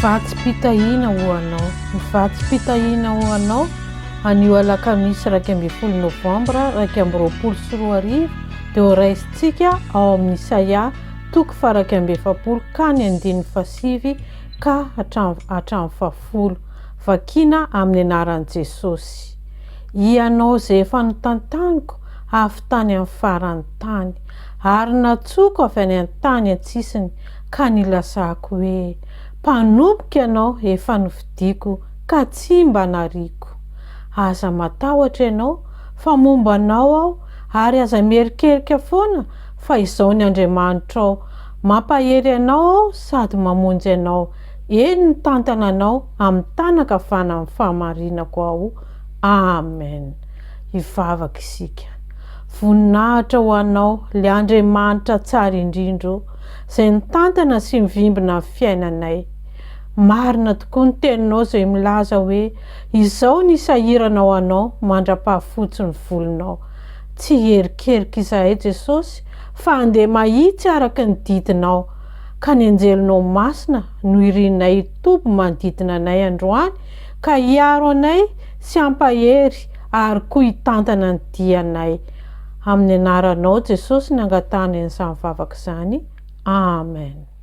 Vatsim-pitahiana ho anao. Ny Vatsim-pitahiana ho anao anio alakamisy 12 Novembre 2024 dia ho raisintsika ao amin'ny Isaia toko 140 ka ny 9 ka hatramin'ny 10. Vakina amin'ny anaran'i Jesosy. Ianao izay efa notantaniko avy tany amin'ny farany tany, ary natsoko avy any an-tany antsisiny ka nilasako hoe mpanomboka ianao efa novidiako ka tsy mba nariko. Aza matahotra ianao fa momba anao aho, ary aza merikerika foana fa izao ny Andriamanitra ao. Mampahery anao aho sady mamonjy anao. Eny ny tantana anao amin'ny tanakavana amin'ny fahamarinako aho. Amen. Hivavaka isika. Voninahitra ho anao le Andriamanitra tsara indrindro izay nitantana sy mivimbina amin'ny fiainanay. Marina tokoa ny teninao izay milaza hoe izao ny sahiranao anao mandra-pahafotsy ny volonao. Tsy herikerika izahay Jesosy fa andeha mahitsy araka ny didinao, ka ny anjelinao masina no irinay Tompo manodidina anay androany ka hiaro anay sy ampahery ary koa hitantana ny dianay. Amin'ny anaranao Jesosy nangatany an'izany vavaka izany. Amen.